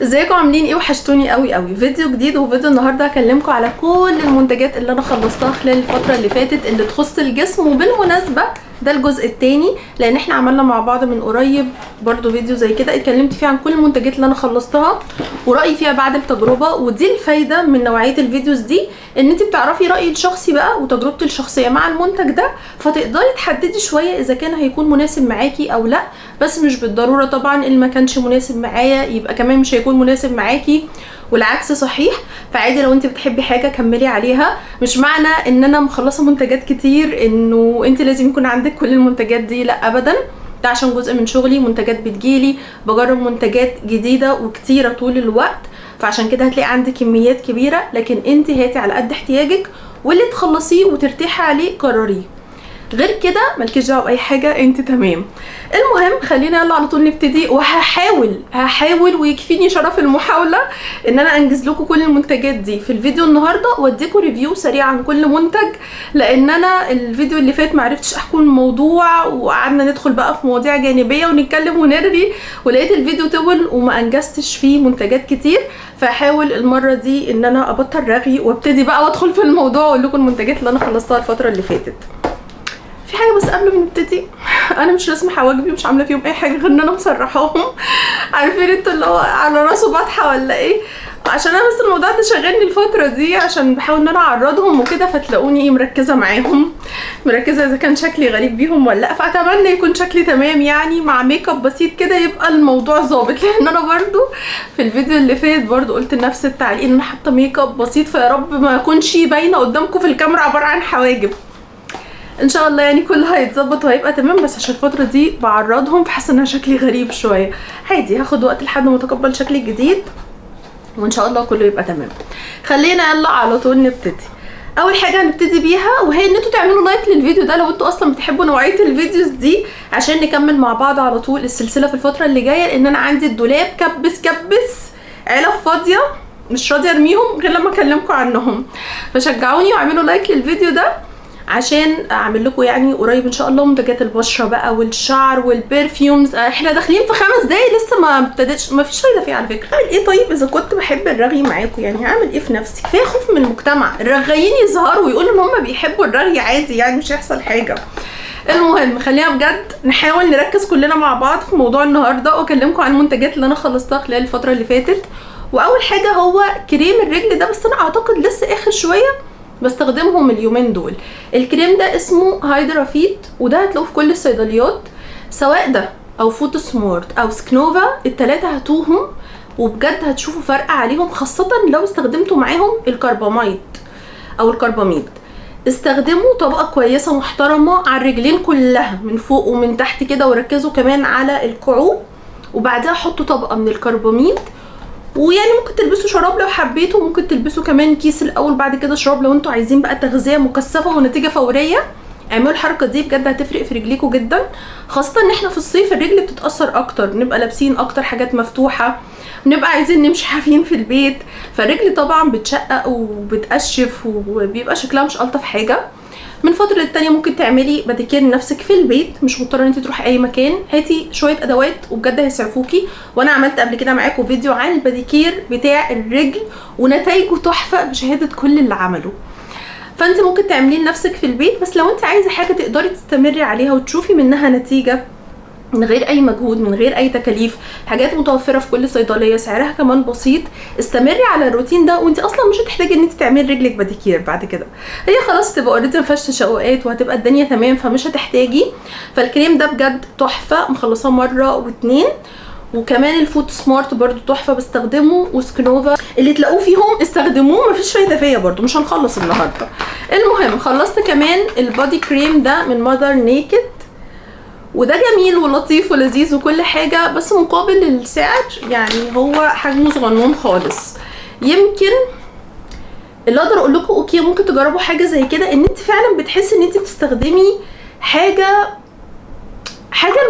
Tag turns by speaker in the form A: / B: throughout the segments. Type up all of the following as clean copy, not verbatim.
A: ازيكم عاملين ايه؟ وحشتوني قوي قوي. فيديو جديد، وفيديو النهارده هكلمكم على كل المنتجات اللي انا خلصتها خلال الفتره اللي فاتت اللي تخص الجسم. وبالمناسبه ده الجزء الثاني، لان احنا عملنا مع بعض من قريب برضو فيديو زي كده اتكلمت فيه عن كل المنتجات اللي انا خلصتها ورايي فيها بعد التجربه. ودي الفايده من نوعيه الفيديوز دي، ان انت بتعرفي رايي الشخصي بقى وتجربتي الشخصيه مع المنتج ده، فتقدري تحددي شويه اذا كان هيكون مناسب معاكي او لا. بس مش بالضروره طبعا، اللي ما كانش مناسب معايا يبقى كمان مش هيكون مناسب معاكي، والعكس صحيح. فعادي لو انت بتحبي حاجه كملي عليها. مش معنى ان انا مخلصه منتجات كتير انه انت لازم يكون عندك كل المنتجات دي، لا ابدا. ده عشان جزء من شغلي، منتجات بتجيلي بجرب منتجات جديده وكتيره طول الوقت، فعشان كده هتلاقي عندي كميات كبيره. لكن انت هاتي على قد احتياجك، واللي تخلصيه وترتاحي عليه قرريه. غير كده مالكيش دعوه باي حاجه، انت تمام. المهم خلينا يلا على طول نبتدي. وهحاول ويكفيني شرف المحاوله ان انا انجز لكم كل المنتجات دي في الفيديو النهارده، واديكم ريفيو سريع عن كل منتج. لان انا الفيديو اللي فات معرفتش احكي الموضوع، وقعدنا ندخل بقى في مواضيع جانبيه ونتكلم ونرغي، ولقيت الفيديو طول وما انجزتش فيه منتجات كتير. فهحاول المره دي ان انا ابطل رغي وابتدي بقى وادخل في الموضوع واقول لكم المنتجات اللي انا خلصتها الفتره اللي فاتت. في حاجه بس قبل ما نبتدي، انا مش رسمه حواجبي، مش عامله فيهم اي حاجه غير ان انا مسرحاهم. عارفين انتوا اللي هو على راسه بطحه ولا ايه؟ عشان انا بس الموضوع ده شغلني الفتره دي، عشان بحاول ان انا اعرضهم وكده، فتلاقوني ايه مركزه معاهم، مركزه اذا كان شكلي غريب بيهم ولا لا. فاتمنى يكون شكلي تمام، يعني مع ميك اب بسيط كده يبقى الموضوع ظابط. لان انا برضو في الفيديو اللي فات برضو قلت نفس التعليق ان انا حاطه ميك اب بسيط، فيا رب ما اكونش باينه قدامكم في الكاميرا عباره عن حواجب. ان شاء الله يعني كله هيتظبط وهيبقى تمام، بس عشان الفتره دي بعرضهم فحاسه ان انا شكلي غريب شويه. عادي، هاخد وقت لحد ما اتقبل شكلي الجديد، وان شاء الله كله يبقى تمام. خلينا يلا على طول نبتدي. اول حاجه هنبتدي بيها وهي ان انتوا تعملوا لايك للفيديو ده لو انتوا اصلا بتحبوا نوعيه الفيديوز دي، عشان نكمل مع بعض على طول السلسله في الفتره اللي جايه. لان انا عندي الدولاب كبس علب فاضيه مش راضيه ارميهم غير لما اكلمكم عنهم. فشجعوني واعملوا لايك للفيديو ده عشان اعمل لكم يعني قريب ان شاء الله منتجات البشره بقى والشعر والبرفيومز. احنا داخلين في 5 دقايق لسه ما ابتدتش، ما فيش فايده فيه على فكره. اعمل ايه طيب اذا كنت بحب الرغي معاكم؟ يعني هعمل ايه في نفسي؟ كفايه خوف من المجتمع، الرغايين يظهروا ويقولوا ان هم بيحبوا الرغي عادي، يعني مش هيحصل حاجه. المهم خلينا بجد نحاول نركز كلنا مع بعض في موضوع النهارده، واكلمكم عن المنتجات اللي انا خلصتها خلال الفتره اللي فاتت. واول حاجه هو كريم الرجل ده، بس انا اعتقد لسه اخر شويه بستخدمهم اليومين دول. الكريم ده اسمه هايدرا فيت، وده هتلاقوه في كل الصيدليات، سواء ده او فوتو سمارت او سكنوفا، التلاتة هاتوهم وبجد هتشوفوا فرق عليهم، خاصة لو استخدمتوا معاهم الكرباميد او الكرباميد. استخدموا طبقة كويسة محترمة على الرجلين كلها من فوق ومن تحت كده، وركزوا كمان على الكعوب، وبعدها حطوا طبقة من الكرباميد. ويعني ممكن تلبسوا شراب لو حبيتوا، ممكن تلبسوا كمان كيس الاول بعد كده شراب لو انتوا عايزين بقى تغذيه مكثفه ونتيجه فوريه. اعملوا الحركه دي بجد هتفرق في رجليكوا جدا، خاصه ان احنا في الصيف الرجل بتتاثر اكتر، بنبقى لابسين اكتر حاجات مفتوحه، بنبقى عايزين نمشي حافين في البيت، فالرجل طبعا بتشقق وبتقشف وبيبقى شكلها مش الطف حاجه. من فتره للتانيه ممكن تعملي باديكير لنفسك في البيت، مش مضطره ان انت تروحي اي مكان. هاتي شويه ادوات وبجد هيسعفوكي، وانا عملت قبل كده معاكم فيديو عن الباديكير بتاع الرجل ونتائجه تحفه بشهاده كل اللي عمله. فانت ممكن تعمليه لنفسك في البيت، بس لو انت عايزه حاجه تقدري تستمري عليها وتشوفي منها نتيجه من غير اي مجهود من غير اي تكاليف، حاجات متوفره في كل صيدليه، سعرها كمان بسيط، استمري على الروتين ده. وانت اصلا مش هتحتاجي ان انت تعملي رجلك باديكير بعد كده، هي خلاص تبقى اوريدي ما فيهاش تشققات وهتبقى الدنيا تمام، فمش هتحتاجي. فالكريم ده بجد تحفه، مخلصاه مره واتنين. وكمان الفوت سمارت برضو تحفه بستخدمه، وسكنوفا اللي تلاقوه فيهم استخدموه، مفيش فايده فيا برضو، مش هنخلص النهارده. المهم خلصت كمان البادي كريم ده من ماذر نيكد، وده جميل ولطيف ولذيذ وكل حاجه، بس مقابل السعر يعني هو حجمه صغنون خالص. يمكن اللي اقدر اقول لكم اوكي ممكن تجربوا حاجه زي كده، ان انت فعلا بتحسي ان انت بتستخدمي حاجه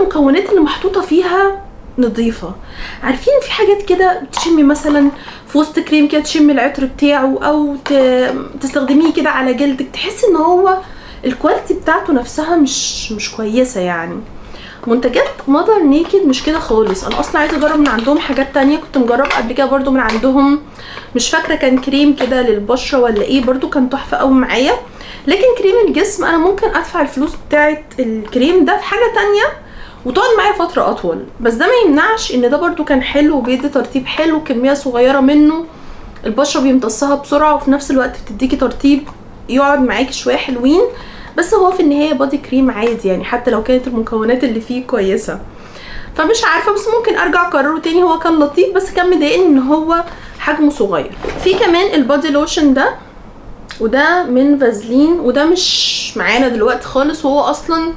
A: المكونات اللي محطوطه فيها نظيفه. عارفين في حاجات كده تشمي مثلا في وسط كريم كده، تشمي العطر بتاعه، او تستخدميه كده على جلدك، تحسي ان هو الكواليتي بتاعته نفسها مش كويسه يعني. منتجات مادر نيكد مش كده خالص. انا اصلا عايزه اجرب من عندهم حاجات تانية. كنت مجرب قبل كده برضو من عندهم، مش فاكره كان كريم كده للبشره ولا ايه، برضو كان تحفه قوي معايا. لكن كريم الجسم انا ممكن ادفع الفلوس بتاعه الكريم ده في حاجه تانية وتقعد معايا فتره اطول، بس ده ما يمنعش ان ده برضو كان حلو وبيدي ترطيب حلو، كميه صغيره منه البشره بيمتصها بسرعه وفي نفس الوقت بتديكي ترطيب يقعد معاكي شويه حلوين. بس هو في النهايه بادي كريم عادي يعني، حتى لو كانت المكونات اللي فيه كويسه. فمش عارفه، بس ممكن ارجع اكرره تاني. هو كان لطيف بس كان مضايقني ان هو حجمه صغير. في كمان البادي لوشن ده، وده من فازلين، وده مش معانا دلوقتي خالص، وهو اصلا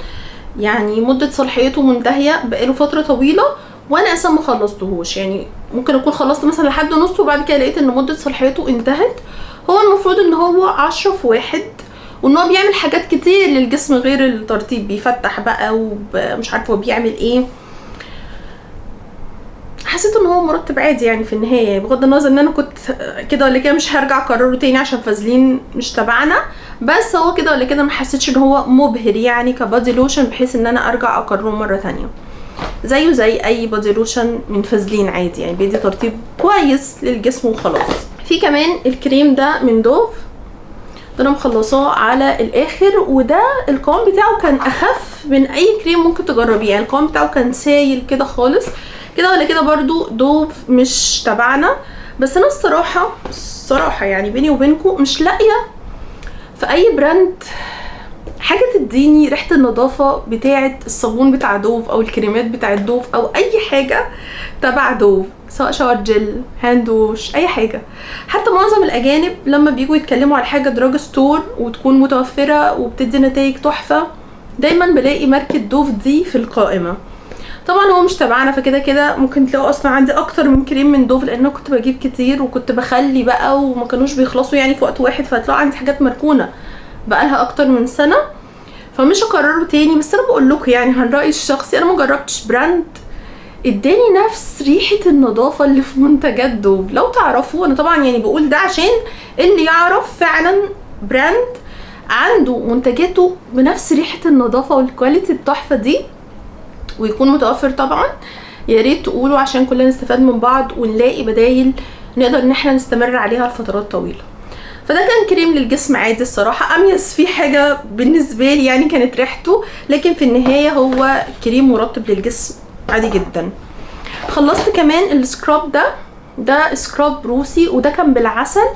A: يعني مده صلاحيته منتهيه بقاله فتره طويله، وانا اصلا ما خلصتهوش. يعني ممكن اكون خلصت مثلا لحد نصه وبعد كده لقيت ان مده صلاحيته انتهت. هو المفروض ان هو 10 في 1، وان هو بيعمل حاجات كتير للجسم غير الترطيب، بيفتح بقى ومش عارفه هو بيعمل ايه. حسيت ان هو مرطب عادي يعني في النهايه، بغض النظر ان انا كنت كده ولا كده مش هرجع اكرره تاني عشان فازلين مش تبعنا، بس هو كده ولا كده ما حسيتش ان هو مبهر يعني كبادي لوشن بحيث ان انا ارجع اكرره مره تانية. زيه زي اي بادي لوشن من فازلين عادي يعني، بيدي ترطيب كويس للجسم وخلاص. في كمان الكريم ده من دوف، ده انا مخلصاه على الاخر، وده القوام بتاعه كان اخف من اي كريم ممكن تجربيه يعني. القوام بتاعه كان سايل كده خالص. كده ولا كده برضو دوف مش تبعنا، بس انا الصراحه يعني بيني وبينكم مش لاقيه في اي براند حاجه تديني ريحه النظافه بتاعه الصابون بتاع دوف او الكريمات بتاعه دوف او اي حاجه تبع دوف، سواء شاور جل، هاند ووش، اي حاجه. حتى معظم الاجانب لما بيجوا يتكلموا على حاجه دراج ستور وتكون متوفره وبتدي نتائج تحفه، دايما بلاقي ماركه دوف دي في القائمه. طبعا هو مش تبعنا، فكده كده ممكن تلاقوا اصلا عندي اكتر من كريم من دوف، لان انا كنت بجيب كتير وكنت بخلي بقى وما كانوش بيخلصوا يعني في وقت واحد، فهتلاقوا عندي حاجات مركونه بقالها اكتر من سنه، فمش هكرره تاني. بس انا بقول لكم يعني عن رايي الشخصي، انا ما جربتش براند اداني نفس ريحه النظافه اللي في منتجات دوف. لو تعرفوا، انا طبعا يعني بقول ده عشان اللي يعرف فعلا براند عنده منتجاته بنفس ريحه النظافه والكواليتي التحفه دي ويكون متوفر طبعا، يا ريت تقولوا عشان كلنا نستفاد من بعض ونلاقي بدايل نقدر ان احنا نستمر عليها لفترات طويله. فده كان كريم للجسم عادي الصراحه. اميز فيه حاجه بالنسبه لي يعني كانت ريحته، لكن في النهايه هو كريم مرطب للجسم عادي جدا. خلصت كمان السكراب ده سكراب روسي، وده كان بالعسل.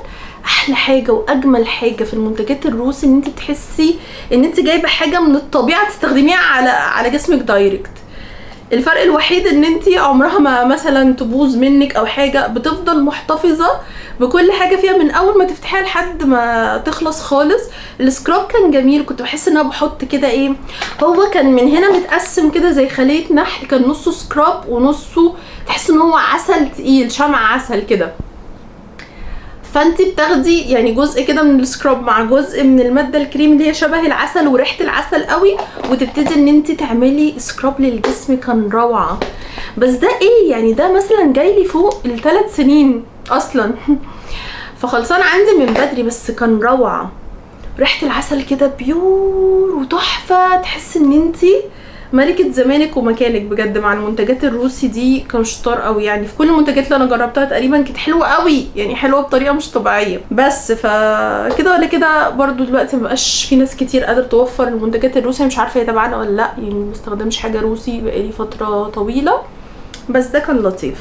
A: احلى حاجه واجمل حاجه في المنتجات الروسي ان انت تحسي ان انت جايبه حاجه من الطبيعه تستخدميها على جسمك دايركت. الفرق الوحيد ان انت عمرها ما مثلا تبوظ منك او حاجه، بتفضل محتفظه بكل حاجه فيها من اول ما تفتحيها لحد ما تخلص خالص. السكراب كان جميل، كنت بحس ان انا بحط كده ايه، هو كان من هنا متقسم كده زي خليه نحل، كان نصه سكراب ونصه تحس ان هو عسل تقيل، شمع عسل كده. فانت بتاخدي يعني جزء كده من السكراب مع جزء من الماده الكريم اللي هي شبه العسل وريحه العسل قوي، وتبتدي ان انت تعملي سكراب للجسم. كان روعه. بس ده ايه يعني، ده مثلا جاي لي فوق ال3 سنين اصلا فخلصان عندي من بدري، بس كان روعه. ريحه العسل كده بيور وتحفه، تحس ان انت ملكة زمانك ومكانك بجد. مع المنتجات الروسي دي كانوا شطار قوي يعني، في كل المنتجات اللي انا جربتها تقريبا كانت حلوه قوي يعني، حلوه بطريقه مش طبيعيه. بس فكده ولا كده برضو دلوقتي مبقاش في ناس كتير قادره توفر المنتجات الروسيه، مش عارفه هي تبعنا ولا لا يعني، ما بستخدمش حاجه روسي بقالي فتره طويله. بس ده كان لطيف.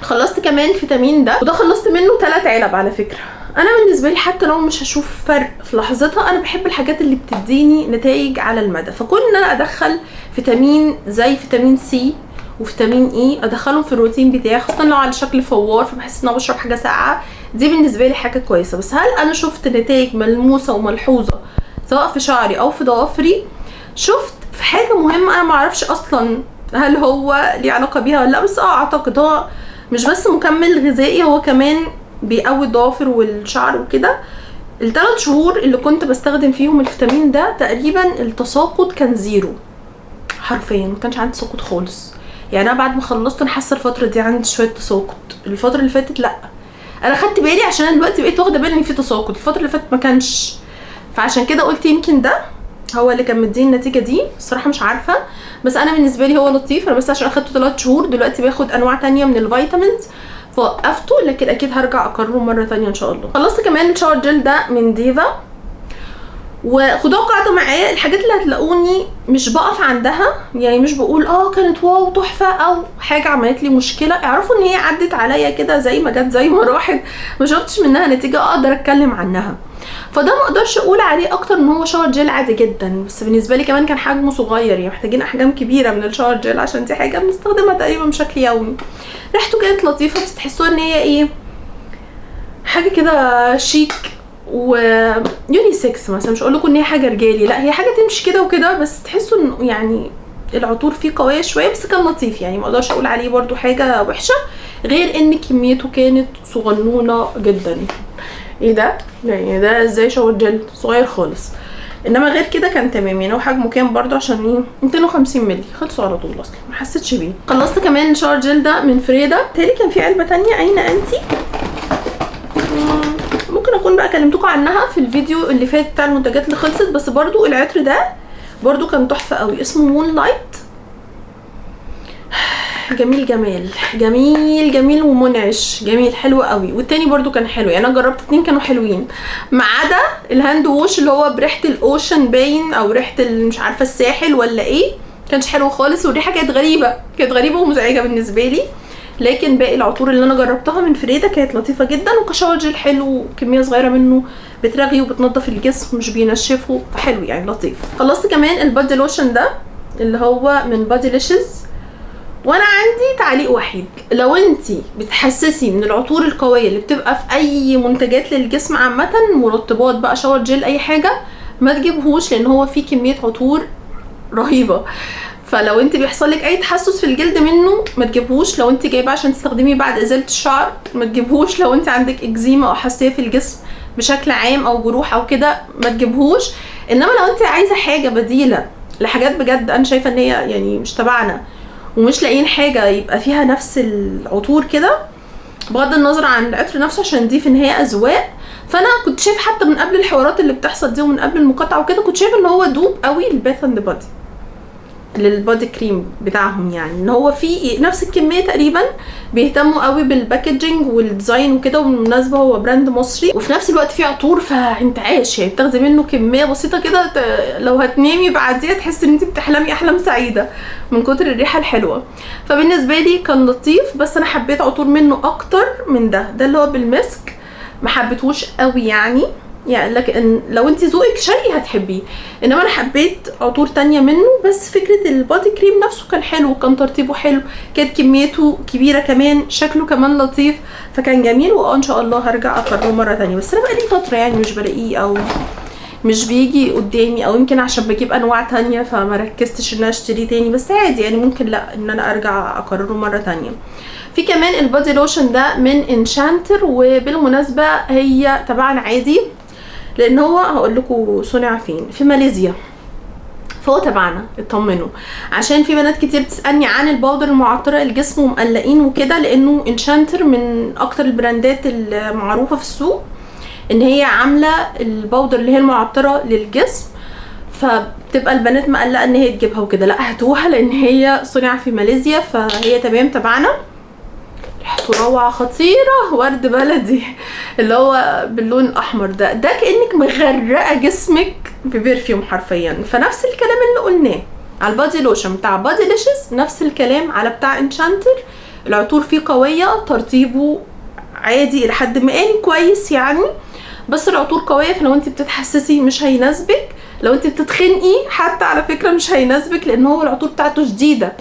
A: خلصت كمان فيتامين ده، وده خلصت منه 3 علب على فكره. انا بالنسبه لي حتى لو مش هشوف فرق في لحظتها، انا بحب الحاجات اللي بتديني نتائج على المدى. فكون ان انا ادخل فيتامين زي فيتامين سي وفيتامين اي ادخلهم في الروتين بتاعي، خاصه لو على شكل فوار، فبحس ان انا بشرب حاجه ساقعه، دي بالنسبه لي حاجه كويسه. بس هل انا شفت نتائج ملموسه وملحوظه سواء في شعري او في ضوافري؟ شفت في حاجه مهمه انا معرفش اصلا هل هو ليه علاقه بيها ولا لا، بس اعتقد هو مش بس مكمل غذائي، هو كمان بيقوي الضوافر والشعر وكده. ال3 شهور اللي كنت بستخدم فيهم الفيتامين ده تقريبا التساقط كان زيرو حرفيا، ما كانش عندي تساقط خالص يعني. انا بعد ما خلصت انا حاسه الفتره دي عندي شويه تساقط، الفتره اللي فاتت لا. انا خدت بالي عشان انا دلوقتي بقيت واخده بالي ان في تساقط، الفتره اللي فاتت ما كانش، فعشان كده قلت يمكن ده هو اللي كان مديني النتيجه دي. الصراحه مش عارفه، بس انا بالنسبه لي هو لطيف. انا بس عشان اخدته 3 شهور، دلوقتي باخد انواع تانية من الفيتامينز فوقفته، لكن اكيد هرجع اكرره مره تانية ان شاء الله. خلصت كمان الشاور جل ده من ديفا، وخدوها قاعده معايا. الحاجات اللي هتلاقوني مش بقف عندها، يعني مش بقول كانت واو تحفه او حاجه عملت لي مشكله، اعرفوا ان هي عدت عليا كده زي ما جت زي ما راحت، ما شفتش منها نتيجه اقدر اتكلم عنها. فده ما اقدرش اقول عليه اكتر ان هو شاور جيل عادي جدا، بس بالنسبه لي كمان كان حجمه صغير، يعني محتاجين احجام كبيره من الشاور جيل عشان دي حاجه بنستخدمها تقريبا بشكل يومي. ريحته كانت لطيفه، بس تحسوها ان هي ايه، حاجه كده شيك ويونيسكس مثلا. مش اقول لكم ان هي حاجه رجالي، لا هي حاجه تمشي كده وكده، بس تحسوا انه يعني العطور فيه قويه شويه، بس كان لطيف. يعني ما اقدرش اقول عليه برضو حاجه وحشه، غير ان كميته كانت صغنونه جدا. ايه ده؟ يعني ده ازاي شاور جل صغير خالص؟ انما غير كده كان تمام. يعني هو حجمه كام برضو عشان ايه، 250 مللي، خلصوا على طول اصلا ما حسيتش بيه. خلصت كمان الشاور جل ده من فريدا. تاني كان في علبه تانية، اين انتي؟ ممكن اكون بقى كلمتكم عنها في الفيديو اللي فات بتاع المنتجات اللي خلصت، بس برضو العطر ده برضو كان تحفه قوي، اسمه مون لايت. جميل جمال جميل جميل ومنعش، جميل حلو قوي. والتاني برضو كان حلو، يعني انا جربت 2 كانوا حلوين، ما عدا الهاند ووش اللي هو بريحه الاوشن باين او ريحه مش عارفه الساحل ولا ايه، كانش حلو خالص، والريحه كانت غريبه، كانت غريبه ومزعجه بالنسبه لي. لكن باقي العطور اللي انا جربتها من فريدا كانت لطيفه جدا، وكشاور جل حلو، كميه صغيره منه بترغي وبتنضف الجسم مش بينشفه، فحلو يعني لطيف. خلصت كمان البادي لوشن ده اللي هو من بادي ليشز. وانا عندي تعليق وحيد، لو انتي بتحسسي من العطور القويه اللي بتبقى في اي منتجات للجسم عامه، مرطبات بقى، شاور جل، اي حاجه، ما تجيبهوش، لان هو فيه كميه عطور رهيبه. فلو انت بيحصل لك اي تحسس في الجلد منه ما تجيبهوش. لو انت جايبه عشان تستخدميه بعد ازاله الشعر ما تجيبهوش. لو انت عندك اكزيما او حساسيه في الجسم بشكل عام او جروح او كده ما تجيبهوش. انما لو انت عايزه حاجه بديله لحاجات بجد انا شايفه ان هي يعني مش تبعنا، ومش لاقيين حاجه يبقى فيها نفس العطور كده، بغض النظر عن العطر نفسه عشان دي في النهايه اذواق، فانا كنت شايف حتى من قبل الحوارات اللي بتحصل دي ومن قبل المقاطعه وكده، كنت شايفه ان هو دوب قوي الباث اند بادي للبادي كريم بتاعهم، يعني ان هو في نفس الكميه تقريبا، بيهتموا قوي بالباكجينج والديزاين وكده، وبالمناسبه هو براند مصري، وفي نفس الوقت فيه عطور فانت عايش، يعني بتاخدي منه كميه بسيطه كده لو هتنامي بعديها تحسي ان انت بتحلمي احلام سعيده من كتر الريحه الحلوه. فبالنسبه لي كان لطيف، بس انا حبيت عطور منه اكتر من ده اللي هو بالمسك، ما حبيتهوش قوي يعني لكن لو انت ذوقك شرقي هتحبيه. انما انا حبيت عطور تانية منه، بس فكره البادي كريم نفسه كان حلو، وكان ترطيبه حلو، كانت كميته كبيره كمان، شكله كمان لطيف، فكان جميل. وان شاء الله هرجع اكرره مره تانية، بس انا بقالي فتره يعني مش بلاقيه او مش بيجي قدامي، او يمكن عشان بجيب انواع تانية فما ركزتش ان انا اشتريه تاني، بس عادي يعني ممكن لا ان انا ارجع اكرره مره تانية. في كمان البادي لوشن ده من انشانتر، وبالمناسبه هي تبعنا عادي، لان هو هقول لكم صنع فين، في ماليزيا، فهو تبعنا اطمنوا. عشان في بنات كتير بتسالني عن الباودر المعطره الجسم ومقلقين وكده، لانه انشانتر من اكتر البراندات المعروفه في السوق ان هي عامله الباودر اللي هي المعطره للجسم، فبتبقى البنات مقلقه ان هي تجيبها وكده. لا هاتوها لان هي صنع في ماليزيا، فهي تمام تبعنا. ريحته روعه خطيره، ورد بلدي اللي هو باللون الاحمر ده كانك مغرقه جسمك ببرفيوم حرفيا. فنفس الكلام اللي قلناه على البادي لوشن بتاع بادي ليشز، نفس الكلام على بتاع انشانتر. العطور فيه قويه، ترطيبه عادي الى حد ما يعني كويس يعني، بس العطور قويه، فلو انت بتتحسسي مش هيناسبك. لو انت بتتخنقي حتى على فكره مش هيناسبك، لان هو العطور بتاعته شديده.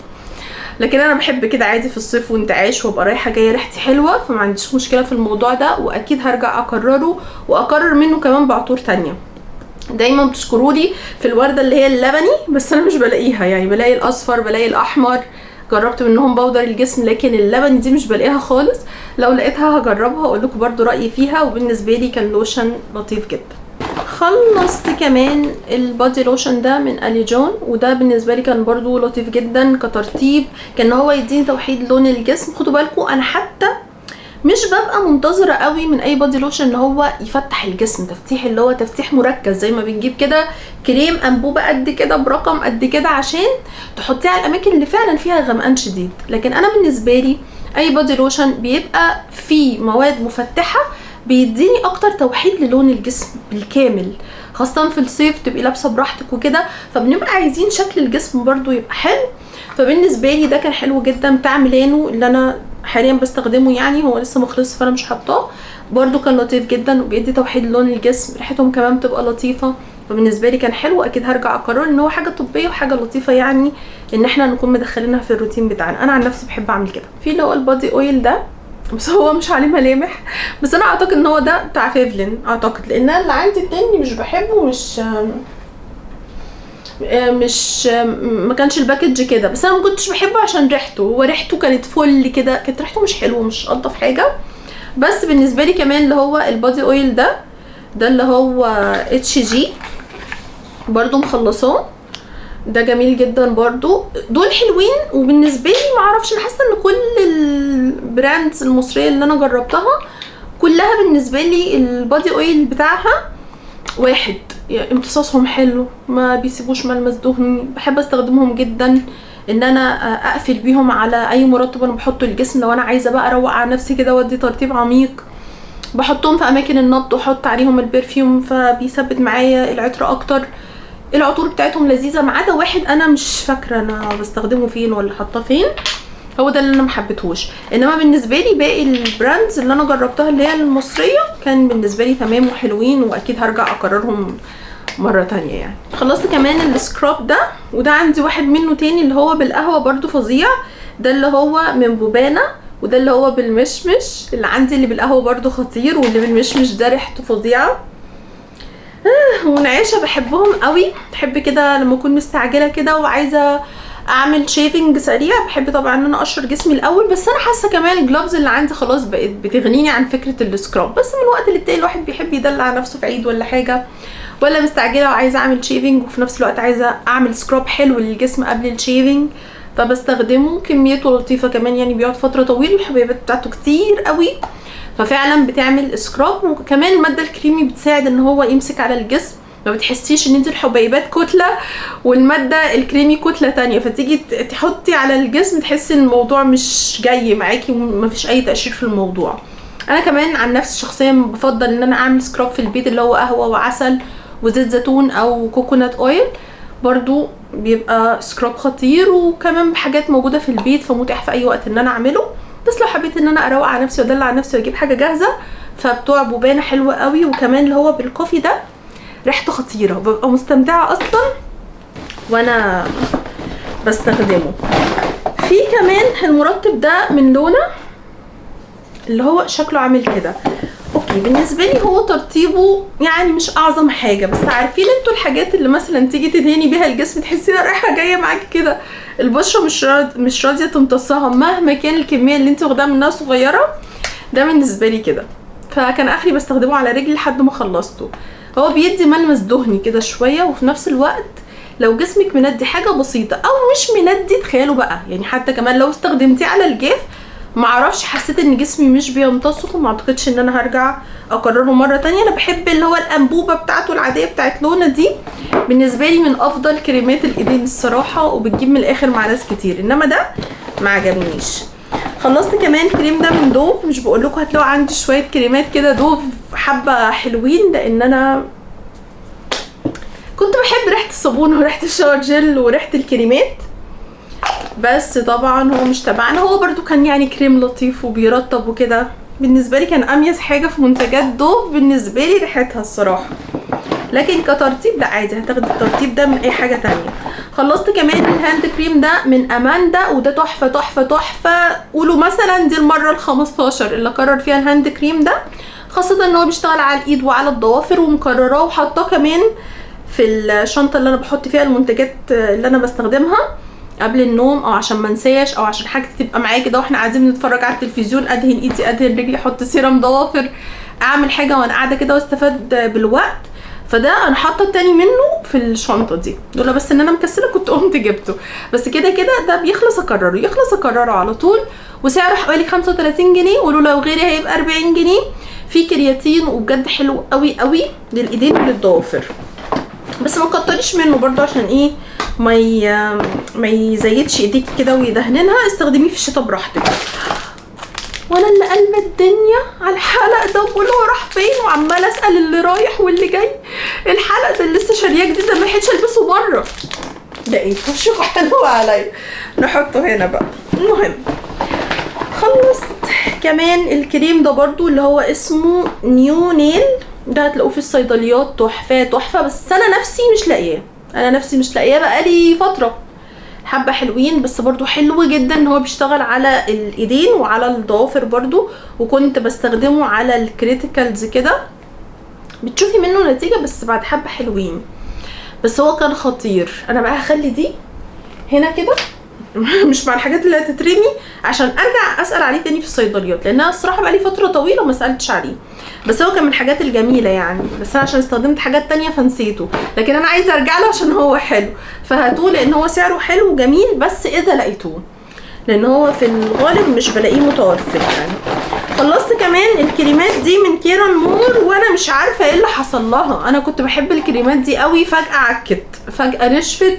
A: لكن انا بحب كده عادي في الصيف وانت عايش وابقى رايحه جايه ريحتي حلوه، فما عنديش مشكله في الموضوع ده، واكيد هرجع اكرره واكرر منه كمان بعطور تانية. دايما بتشكرولي في الورده اللي هي اللبني، بس انا مش بلاقيها، يعني بلاقي الاصفر بلاقي الاحمر، جربت منهم باودر الجسم، لكن اللبني دي مش بلاقيها خالص. لو لقيتها هجربها واقول لكم برده رايي فيها. وبالنسبه لي كان لوشن لطيف جدا. خلصت كمان البادي لوشن ده من الي جون، وده بالنسبه لي كان برضو لطيف جدا كترتيب، كان هو يديني توحيد لون الجسم. خدوا بالكم انا حتى مش ببقى منتظره قوي من اي بادي لوشن ان هو يفتح الجسم تفتيح اللي هو تفتيح مركز، زي ما بنجيب كده كريم انبوبه قد كده برقم قد كده عشان تحطيه على الاماكن اللي فعلا فيها غمقان شديد. لكن انا بالنسبه لي اي بادي لوشن بيبقى فيه مواد مفتحه بيديني اكتر توحيد للون الجسم بالكامل، خاصه في الصيف تبقي لابسه براحتك وكده، فبنبقى عايزين شكل الجسم برضو يبقى حلو. فبالنسبه لي ده كان حلو جدا بتاع ميلانو اللي انا حاليا بستخدمه، يعني هو لسه مخلص فانا مش حاطاه، برضو كان لطيف جدا وبيدي توحيد لون الجسم، ريحتهم كمان بتبقى لطيفه. فبالنسبه لي كان حلو، اكيد هرجع اقرر ان هو حاجه طبيه وحاجه لطيفه، يعني ان احنا نكون مدخلينها في الروتين بتاعنا. انا عن نفسي بحب اعمل كده. في اللي هو البادي اويل ده، بس هو مش عليه ملامح، بس انا اعتقد ان هو ده بتاع فيفلين اعتقد، لان انا اللي عندي التاني مش بحبه، مش ما كانش الباكج كده، بس انا ما كنتش بحبه عشان ريحته، هو ريحته كانت فل كده، كانت ريحته مش حلوه مش الطف حاجه. بس بالنسبه لي كمان اللي هو البادي اويل ده اللي هو اتش جي برضو مخلصاه، ده جميل جدا برضو، دول حلوين. وبالنسبه لي ما اعرفش، انا حاسه ان كل البراندز المصريه اللي انا جربتها كلها بالنسبه لي البادي اويل بتاعها واحد، يعني امتصاصهم حلو، ما بيسيبوش ملمس دهني، بحب استخدمهم جدا ان انا اقفل بيهم على اي مرطب انا بحطه الجسم. لو انا عايزه بقى اروق على نفسي كده وادي ترطيب عميق، بحطهم في اماكن النبض واحط عليهم البرفيوم، فبيثبت معايا العطر اكتر. العطور بتاعتهم لذيذه، ما عدا واحد انا مش فاكره انا بستخدمه فين ولا حاطاه فين، هو ده اللي انا محبتهوش. انما بالنسبه لي باقي البراندز اللي انا جربتها اللي هي المصريه كان بالنسبه لي تمام وحلوين، واكيد هرجع اكررهم مره تانية. يعني خلصت كمان السكراب ده، وده عندي واحد منه تاني اللي هو بالقهوه برضو فظيع، ده اللي هو من بوبانا، وده اللي هو بالمشمش. اللي عندي اللي بالقهوه برضو خطير، واللي بالمشمش ده ريحته فظيعه. ونعيشه بحبهم قوي، بحب كده لما اكون مستعجله كده وعايزه اعمل شيفنج سريع، بحب طبعا ان انا اقشر جسمي الاول، بس انا حاسه كمان الجلوفز اللي عندي خلاص بقت بتغنيني عن فكره السكراب، بس من وقت للتاني الواحد بيحب يدلع نفسه في عيد ولا حاجه، ولا مستعجله وعايزه اعمل شيفنج وفي نفس الوقت عايزه اعمل سكراب حلو للجسم قبل الشيفنج، فبستخدمه. كميته لطيفه كمان، يعني بيقعد فتره طويله، الحبيبات بتاعته كتير قوي، ففعلا بتعمل سكراب. وكمان الماده الكريمي بتساعد ان هو يمسك على الجسم، ما بتحسيش ان انت الحبيبات كتله والماده الكريمي كتله تانية، فتيجي تحطي على الجسم تحسي ان الموضوع مش جاي معاكي ومفيش اي تقشير في الموضوع. انا كمان عن نفسي شخصيا بفضل ان انا اعمل سكراب في البيت اللي هو قهوه وعسل وزيت زيتون او كوكونات اويل، برضو بيبقى سكراب خطير، وكمان بحاجات موجوده في البيت فمتاح في اي وقت ان انا اعمله. بس لو حبيت ان انا اروق على نفسي وادلع على نفسي واجيب حاجه جاهزه، فبتوع بوبانا حلوه قوي. وكمان اللي هو بالكوفي ده ريحته خطيره، ببقى مستمتعه اصلا وانا بستخدمه. في كمان المرطب ده من لونا اللي هو شكله عامل كده، اوكي بالنسبه لي هو ترطيبه يعني مش اعظم حاجه، بس عارفين انتوا الحاجات اللي مثلا تيجي تدهني بيها الجسم تحسيها رايحه جايه معاكي كده، البشره مش راضيه تمتصها مهما كان الكميه اللي انت واخداها منها صغيره، ده بالنسبه لي كده. فكان اخري بستخدمه على رجلي لحد ما خلصته. هو بيدي ملمس دهني كده شويه، وفي نفس الوقت لو جسمك مندي حاجه بسيطه او مش مندي، تخيلوا بقى يعني حتى كمان لو استخدمتيه على الجاف، معرفش حسيت ان جسمي مش بيمتصه، وما اعتقدش ان انا هرجع اكرره مره تانية. انا بحب اللي هو الانبوبه بتاعته العاديه بتاعت لونا دي، بالنسبه لي من افضل كريمات الايدين الصراحه، وبتجيب من الاخر مع ناس كتير، انما ده ما عجبنيش. خلصت كمان كريم ده من دوف، مش بقول لكم هتلاقوا عندي شويه كريمات كده دوف حبه حلوين، لان انا كنت بحب ريحه الصابون وريحه الشاور جل وريحه الكريمات، بس طبعا هو مش تبعنا. هو برضو كان يعني كريم لطيف وبيرطب وكده، بالنسبه لي كان اميز حاجه في منتجات دوف بالنسبه لي ريحتها الصراحه، لكن كترطيب لا عادي هتاخد الترطيب ده من اي حاجه تانية. خلصت كمان الهاند كريم ده من اماندا، وده تحفه تحفه تحفه، قولوا مثلا دي المره ال15 اللي اكرر فيها الهاند كريم ده، خاصه ان هو بيشتغل على الايد وعلى الضوافر، ومكرراه وحاطاه كمان في الشنطه اللي انا بحط فيها المنتجات اللي انا بستخدمها قبل النوم، او عشان ما انساش، او عشان حاجه تبقى معايا كده واحنا قاعدين نتفرج على التلفزيون، ادهن ايدي ادهن رجلي احط سيرم ضوافر، اعمل حاجه وانا قاعده كده واستفاد بالوقت. فده انا حاطه التاني منه في الشنطه دي، لولا بس ان انا مكسله كنت قمت جبته. بس كده كده ده بيخلص اكرره، يخلص اكرره على طول، وسعره حوالي 35 جنيه، ولولا وغيري هيبقى 40 جنيه. في كرياتين وبجد حلو قوي قوي للايدين وللضوافر، بس ما تكتريش منه برضو عشان ايه ما يزيدش ايديك كده ويدهننها. استخدميه في الشتاء براحتك. وانا اللي قلبت الدنيا على الحلق ده وكله راح فين، وعماله اسال اللي رايح واللي جاي. الحلق ده لسه شارياه جديد، ما لحقتش البسه بره. ده ايه وشكوا حلو عليا. نحطه هنا بقى. المهم خلصت كمان الكريم ده برضو اللي هو اسمه نيو نيل، ده هتلاقوه في الصيدليات، تحفه تحفه، بس انا نفسي مش لاقياه بقالي فتره. حبه حلوين بس برضو حلو جدا ان هو بيشتغل على الايدين وعلى الضوافر برضو، وكنت بستخدمه على الكريتيكالز كده، بتشوفي منه نتيجه بس بعد حبه حلوين. بس هو كان خطير. انا بقى هخلي دي هنا كده مش مع الحاجات اللي هتترمي، عشان ارجع اسال عليه تاني في الصيدليات، لانها الصراحه بقالي فتره طويله ما سالتش عليه. بس هو كان من الحاجات الجميله يعني، بس انا عشان استخدمت حاجات تانية فنسيته، لكن انا عايزه ارجع له عشان هو حلو. فهاتوه لان هو سعره حلو وجميل، بس اذا لقيتوه، لان هو في الغالب مش بلاقيه متوفر يعني. خلصت كمان الكريمات دي من كيران مور، وانا مش عارفه ايه اللي حصل لها. انا كنت بحب الكريمات دي قوي، فجاه عكت، فجاه نشفت،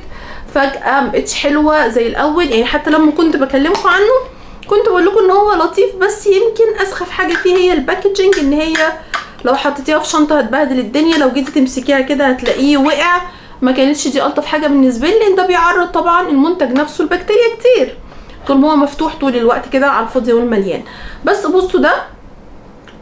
A: فجاه مبقتش حلوه زي الاول يعني. حتى لما كنت بكلمكم عنه كنت بقول لكم ان هو لطيف، بس يمكن اسخف حاجه فيه هي الباكجينج، ان هي لو حطيتيها في شنطه هتبهدل الدنيا، لو جيتي تمسكيها كده هتلاقيه وقع. ما كانتش دي الطف حاجه بالنسبه لي، لان ده بيعرض طبعا المنتج نفسه البكتيريا كتير طول ما هو مفتوح طول الوقت كده على الفاضي والمليان. بس بصوا ده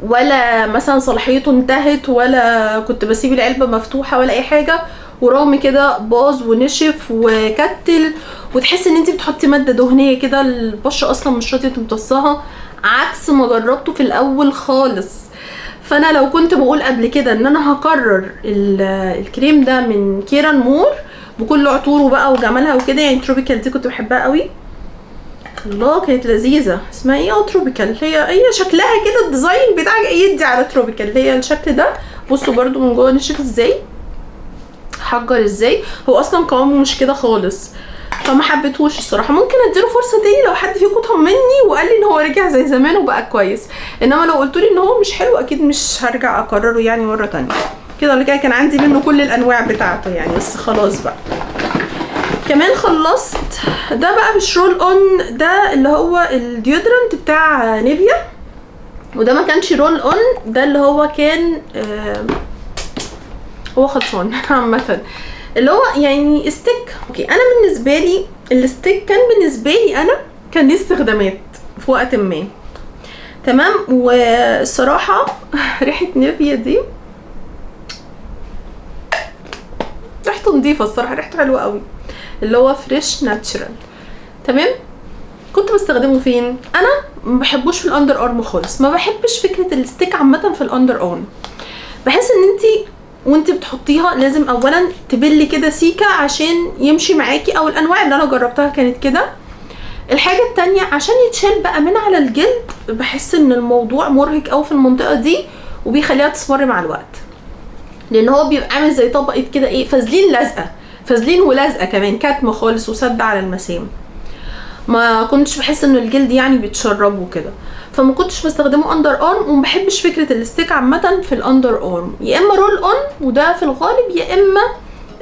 A: ولا مثلا صلاحيته انتهت، ولا كنت بسيب العلبه مفتوحه ولا اي حاجه، ورغم كده باظ ونشف وكتل، وتحس ان انت بتحطي ماده دهنيه كده، البشره اصلا مش راضيه تمتصها، عكس ما جربته في الاول خالص. فانا لو كنت بقول قبل كده ان انا هكرر الكريم ده من كيران مور بكل عطوره بقى وجمالها وكده، يعني تروبيكال دي كنت بحبها قوي، الله كانت لذيذه. اسمها ايه؟ تروبيكال. هي شكلها كده الديزاين بتاعها يدي على تروبيكال، هي الشكل ده. بصوا برده من جوه نشف ازاي، حجر ازاي، هو اصلا قوامه مش كده خالص، فما حبيتهوش الصراحه. ممكن اديله فرصه تاني لو حد فيكم طمني وقال لي ان هو رجع زي زمان وبقى كويس، انما لو قلتوا لي ان هو مش حلو اكيد مش هرجع اكرره يعني مره تانية. كده اللي كان عندي منه كل الانواع بتاعته يعني، بس خلاص بقى. كمان خلصت ده بقى مش رول اون، ده اللي هو الديودرنت بتاع نيفيا، وده ما كانش رول اون، ده اللي هو كان هو خلصان عامه، اللي هو يعني ستيك. اوكي انا بالنسبه لي الستيك كان بالنسبه لي انا كان ليه استخدامات في وقت ما، تمام. والصراحه ريحه نيفيا دي ريحته نظيفه الصراحه، ريحته حلوه قوي، اللي هو فريش ناتشرال، تمام. كنت بستخدمه فين؟ انا ما بحبوش في الاندر ارم خالص، ما بحبش فكره الستيك عامه في الاندر ارم. بحس ان وانت بتحطيها لازم اولا تبلي كده سيكه عشان يمشي معاكي، او الانواع اللي انا جربتها كانت كده. الحاجه التانية عشان يتشال بقى من على الجلد، بحس ان الموضوع مرهق قوي في المنطقه دي، وبيخليها تصفر مع الوقت، لان هو بيبقى عامل زي طبقه كده ايه، فازلين لازقه، فازلين ولازقه كمان، كاتمه خالص وسد على المسام. ما كنتش بحس ان الجلد يعني بيتشرب وكده، فما كنتش بستخدمه اندر ارم. وما بحبش فكره الستيك عامه في الاندر ارم، يا اما رول اون وده في الغالب، يا اما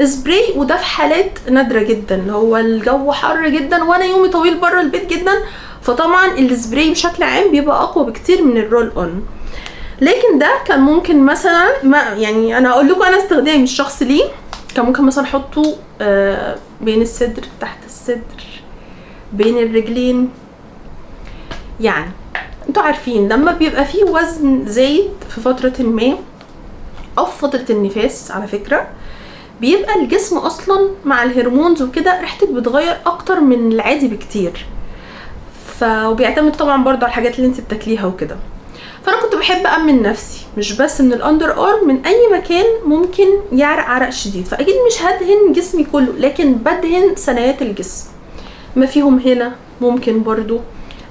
A: سبراي وده في حالات نادره جدا، اللي هو الجو حر جدا وانا يومي طويل بره البيت جدا، فطبعا السبراي بشكل عام بيبقى اقوى بكتير من الرول اون. لكن ده كان ممكن مثلا، ما يعني انا اقول لكم انا استخدامي الشخصي ليه، كان ممكن مثلا احطه بين الصدر، تحت الصدر، بين الرجلين، يعني انتوا عارفين لما بيبقى فيه وزن زايد في فترة ما، او في فترة النفاس على فكرة، بيبقى الجسم اصلا مع الهرمونز وكده ريحتك بتغير اكتر من العادي بكتير، وبيعتمد طبعا برضو على الحاجات اللي انت بتاكليها وكده. فانا كنت بحب امن نفسي مش بس من الاندر ارم، من اي مكان ممكن يعرق عرق شديد، فاكيد مش هدهن جسمي كله، لكن بدهن ثنايات الجسم ما فيهم هنا، ممكن برضو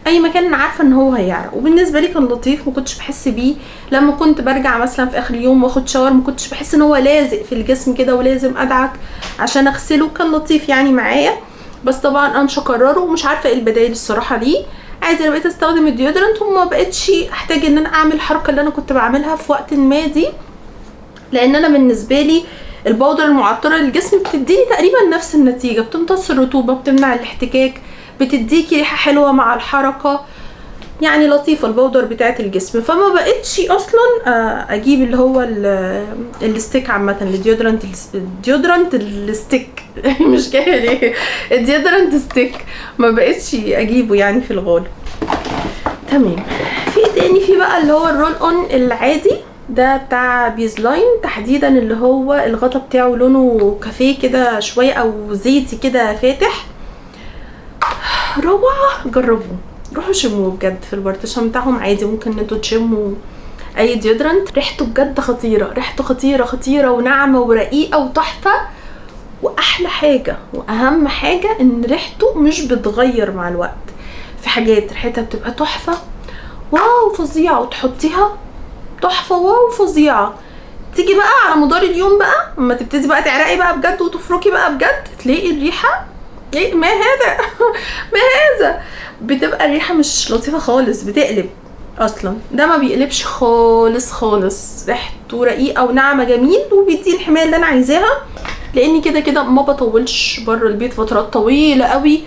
A: اي مكان انا عارفه ان هو هيعرق. وبالنسبه لي كان لطيف، ما كنتش بحس بيه. لما كنت برجع مثلا في اخر اليوم واخد شاور ما كنتش بحس ان هو لازق في الجسم كده ولازم ادعك عشان اغسله. كان لطيف يعني معايا. بس طبعا انا مش هكرره ومش عارفه ايه البدايل الصراحه ليه. عادي انا بقيت استخدم الديودرنت وما بقتش احتاج ان انا اعمل الحركه اللي انا كنت بعملها في وقت ما دي، لان انا بالنسبه لي البودر المعطره للجسم بتديني تقريبا نفس النتيجه، بتمتص الرطوبه، بتمنع الاحتكاك، بتديكي ريحه حلوه مع الحركه، يعني لطيفه البودر بتاعه الجسم. فما بقتش اصلا اجيب اللي هو الستيك عامه، الديودرنت الستيك مش جايه ليه، الديودرنت ستيك ما بقتش اجيبه يعني في الغالب. تمام. في تاني في بقى اللي هو الرول اون العادي ده بتاع بيزلاين تحديدا، اللي هو الغطا بتاعه لونه كافيه كده شويه او زيتي كده فاتح، روعه. جربوه، روحوا شموه بجد في البارتيشن بتاعهم عادي. ممكن انتوا تشموا اي ديودرنت، ريحته بجد خطيره، ريحته خطيره خطيره وناعمه ورقيقه وتحفه. واحلى حاجه واهم حاجه ان ريحته مش بتغير مع الوقت. في حاجات ريحتها بتبقى تحفه واو فظيعه وتحطيها تحفه واو فظيعه، تيجي بقى على مدار اليوم بقى اما تبتدي بقى تعرقي بقى بجد وتفركي بقى بجد، تلاقي الريحه ايه ما هذا ما هذا، بتبقى الريحه مش لطيفه خالص، بتقلب اصلا. ده ما بيقلبش خالص خالص، ريحته رقيقه وناعمه جميل وبيدي الحمايه اللي انا عايزاها. لاني كده كده ما بطولش بره البيت فترات طويله قوي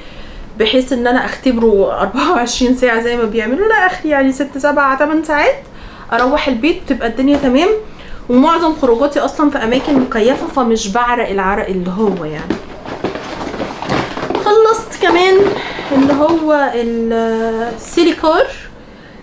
A: بحيث ان انا اختبره 24 ساعه زي ما بيعملوا، لا اخري يعني 6 7 8 ساعات اروح البيت تبقى الدنيا تمام. ومعظم خروجاتي اصلا في اماكن مكيفه فمش بعرق العرق اللي هو يعني. خلصت كمان اللي هو السيليكار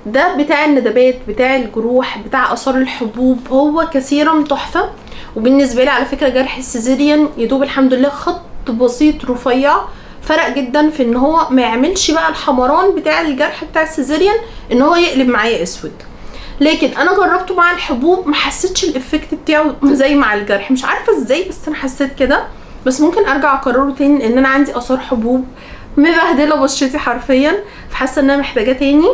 A: ده بتاع الندبات، بتاع الجروح، بتاع اثار الحبوب. هو كثيرا تحفه. وبالنسبه لي على فكره جرح السيزيريان يدوب الحمد لله خط بسيط رفيع، فرق جدا في ان هو ما يعملش بقى الحمران بتاع الجرح بتاع السيزيريان ان هو يقلب معايا اسود. لكن انا جربته مع الحبوب ما حسيتش الافكت بتاعه زي مع الجرح، مش عارفه ازاي بس انا حسيت كده. بس ممكن ارجع اكرره تاني لان انا عندي اثار حبوب مبهدله بشرتي حرفيا، فحاسه ان انا محتاجاه تاني،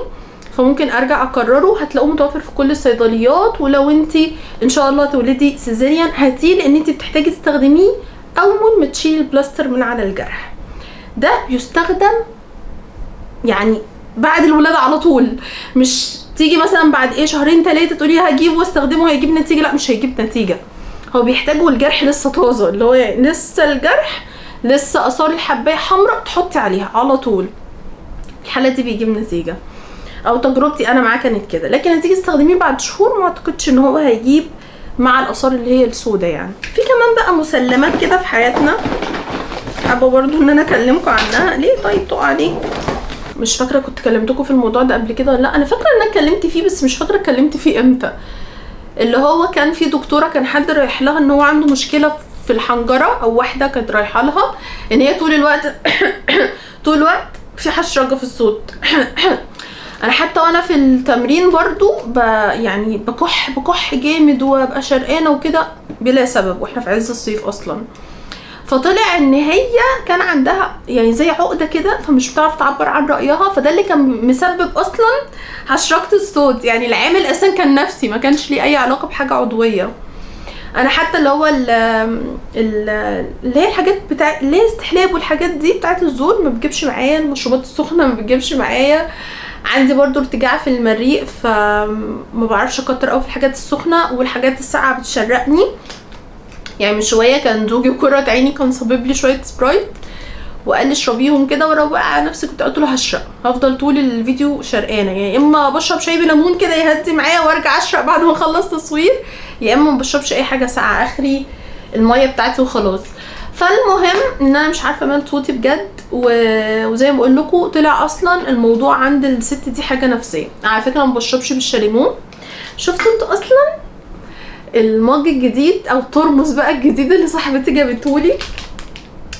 A: فممكن ارجع اكرره. هتلاقوه متوفر في كل الصيدليات. ولو انتي ان شاء الله تولدي سيزيريان هاتيه لان انتي بتحتاجي تستخدميه اول ما تشيلي البلاستر من على الجرح. ده بيستخدم يعني بعد الولاده على طول، مش تيجي مثلا بعد ايه شهرين 3 تقولي هجيبه واستخدمه هيجيب نتيجه، لا مش هيجيب نتيجه. هو بيحتاج والجرح لسه طازه، اللي هو يعني لسه الجرح لسه اثار الحبايه حمراء تحطي عليها على طول. الحاله دي بيجيب نتيجه، او تجربتي انا معاه كانت كده. لكن هتيجي تستخدميه بعد شهور ما اعتقدش ان هو هيجيب مع الاثار اللي هي السوداء يعني. في كمان بقى مسلمات كده في حياتنا حابه برضو ان انا اكلمكم عنها. ليه طيب تقع ليه؟ مش فاكره كنت كلمتكم في الموضوع ده قبل كده ولا لا. انا فاكره ان انا اتكلمت فيه بس مش فاكره اتكلمت فيه امتى. اللي هو كان في دكتوره كان حد رايح لها ان هو عنده مشكله في الحنجره، او واحده كانت رايحه لها ان هي طول الوقت طول الوقت في حشرجه في الصوت. انا حتى وانا في التمرين برضو يعني بكح جامد وابقى شرقانه وكده بلا سبب واحنا في عز الصيف اصلا. فطلع ان هي كان عندها يعني زي عقده كده فمش بتعرف تعبر عن رايها، فده اللي كان مسبب اصلا حشرجه الصوت. يعني العامل اصلا كان نفسي ما كانش ليه اي علاقه بحاجه عضويه. انا حتى اللي هو اللي هي الحاجات بتاع اللي هي استحلاب والحاجات دي بتاعت الزول ما بتجيبش معايا، المشروبات السخنه ما بتجيبش معايا. عندي برضو ارتجاع في المريء فما بعرفش اكتر قوي في الحاجات السخنه، والحاجات الساقعه بتشرقني. يعني من شويه كان زوجي وكرة عيني كان صابب لي شويه سبرايت وقال لي اشربيهم كده وروقي على نفسك، كنت قلت له هشرب، هفضل طول الفيديو شرقانه. يعني اما بشرب شاي بليمون كده يهدي معايا وارجع اشرب بعد ما اخلص تصوير، يا اما ما بشربش اي حاجه ساقعه، اخري الميه بتاعتي وخلاص. فالمهم ان انا مش عارفه مال صوتي بجد، وزي ما بقول لكم طلع اصلا الموضوع عند الست دي حاجه نفسيه. على فكره ما بشربش بالشاليمون. شفتوا انتوا اصلا المج الجديد او الترمس بقى الجديد اللي صاحبتي جابتهولي،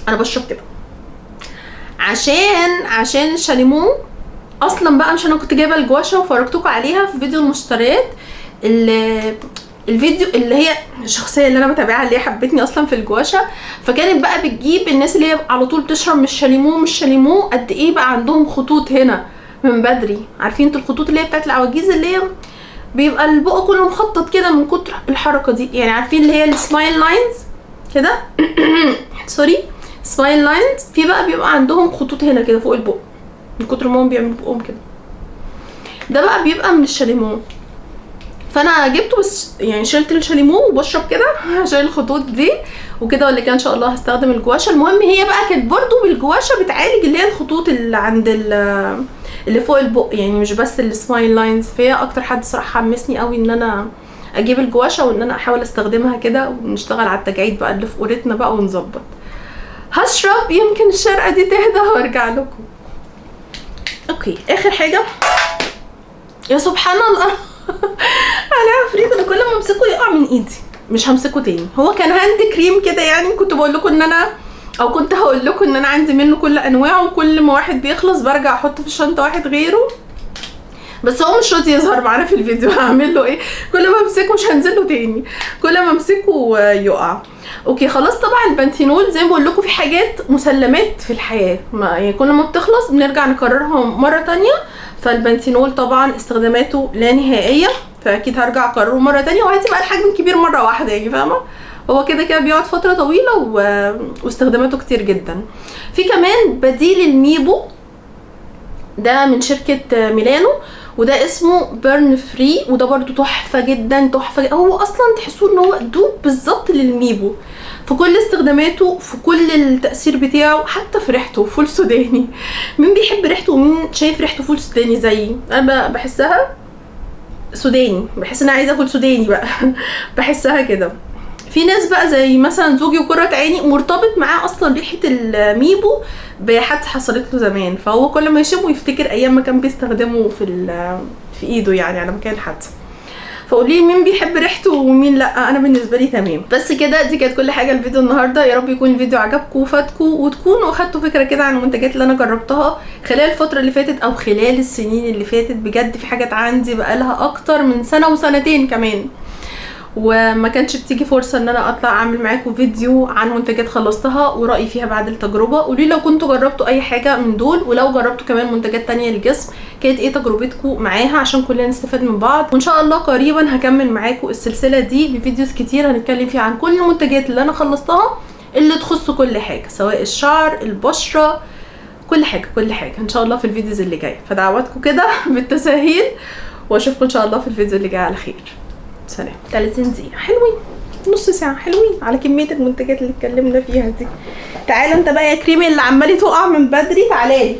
A: انا بشرب كده عشان الشاليمون اصلا بقى. مش انا كنت جايبه الجواشة وفرجتكم عليها في فيديو المشتريات، الفيديو اللي هي الشخصيه اللي انا بتابعها اللي هي حبتني اصلا في الجواشة، فكانت بقى بتجيب الناس اللي هي على طول بتشرب من الشاليمو قد ايه بقى عندهم خطوط هنا من بدري. عارفين انتوا الخطوط اللي هي بتاعت العواجيز اللي هي بيبقى البق كله مخطط كده من كتر الحركه دي، يعني عارفين اللي هي السمايل لاينز كده سوري سمايل لاينز. في بقى بيبقى عندهم خطوط هنا كده فوق البق من كتر ما هم بيعملوا بقهم كده، ده بقى بيبقى من الشاليمو. فانا جبته بس يعني شلت الشاليمو وبشرب كده عشان الخطوط دي وكده، ولا كان ان شاء الله هستخدم الجواشة. المهم هي بقى كانت برضو بالجواشة بتعالج اللي هي الخطوط اللي عند اللي فوق البق، يعني مش بس السمايل لاينز. فهي اكتر حد صراحة حمسني قوي ان انا اجيب الجواشة وان انا احاول استخدمها كده، ونشتغل على التجاعيد بقى اللي في قورتنا بقى ونظبط. هشرب يمكن الشرقة دي تهدى وارجع لكم. اوكي اخر حاجة، يا سبحان الله انا عفريت، انا كل ما امسكه يقع من ايدي، مش همسكه تاني. هو كان هاند كريم كده، يعني كنت بقول لكم ان انا او كنت هقول لكم ان انا عندي منه كل انواعه، وكل ما واحد بيخلص برجع احط في الشنطه واحد غيره، بس هو مش راضي يظهر معانا في الفيديو. هعمل له ايه؟ كل ما امسكه مش هنزل له تاني، كل ما امسكه يقع. اوكي خلاص. طبعا البنتينول زي ما بقول لكم في حاجات مسلمات في الحياه، يعني كل ما بتخلص بنرجع نكررها مره تانية. فالبنتينول طبعا استخداماته لا نهائيه، فاكيد هرجع اكرره مره تانية، وهاتي بقى الحجم الكبير مره واحده، يعني فاهمه؟ هو كده كده بيقعد فتره طويله واستخداماته كتير جدا. في كمان بديل الميبو، ده من شركه ميلانو، وده اسمه بيرن فري، وده برضو تحفه جدا تحفه جدا. هو اصلا تحسوه ان هو دوب بالظبط للميبو في كل استخداماته، في كل التأثير بتاعه، حتى في ريحته فول سوداني. مين بيحب ريحته ومين شايف ريحته فول سوداني زيي؟ انا بحسها سوداني، بحس ان انا عايزه اكل سوداني بقى بحسها كده. في ناس بقى زي مثلا زوجي وقرة عيني مرتبط معاه اصلا ريحه الميبو بحادثه حصلت له زمان، فهو كل ما يشمه يفتكر ايام ما كان بيستخدمه في ايده يعني على مكان الحادثه. فقولي لي مين بيحب ريحته ومين لا. انا بالنسبه لي تمام. بس كده دي كانت كل حاجه الفيديو النهارده. يا رب يكون الفيديو عجبكم وفادكم، وتكونوا اخدتوا فكره كده عن المنتجات اللي انا جربتها خلال الفتره اللي فاتت او خلال السنين اللي فاتت. بجد في حاجات عندي بقالها اكتر من سنه وسنتين كمان، وما كانش بتيجي فرصه ان انا اطلع اعمل معاكم فيديو عن منتجات خلصتها ورأيي فيها بعد التجربه. قولوا لي لو كنتوا جربتوا اي حاجه من دول، ولو جربتوا كمان منتجات تانية للجسم كانت ايه تجربتكم معاها، عشان كلنا نستفاد من بعض. وان شاء الله قريبا هكمل معاكم السلسله دي بفيديوز كتير هنتكلم فيها عن كل المنتجات اللي انا خلصتها اللي تخص كل حاجه، سواء الشعر، البشره، كل حاجه كل حاجه ان شاء الله في الفيديوز اللي جايه. فدعواتكم كده بالتساهيل، واشوفكم ان شاء الله في الفيديو اللي جاي على خير. سلام. 30 دقيقة حلوين، نص ساعة حلوين على كمية المنتجات اللي اتكلمنا فيها دي. تعالى انت بقى يا كريمي اللي عمالي تقع من بدري، تعالي.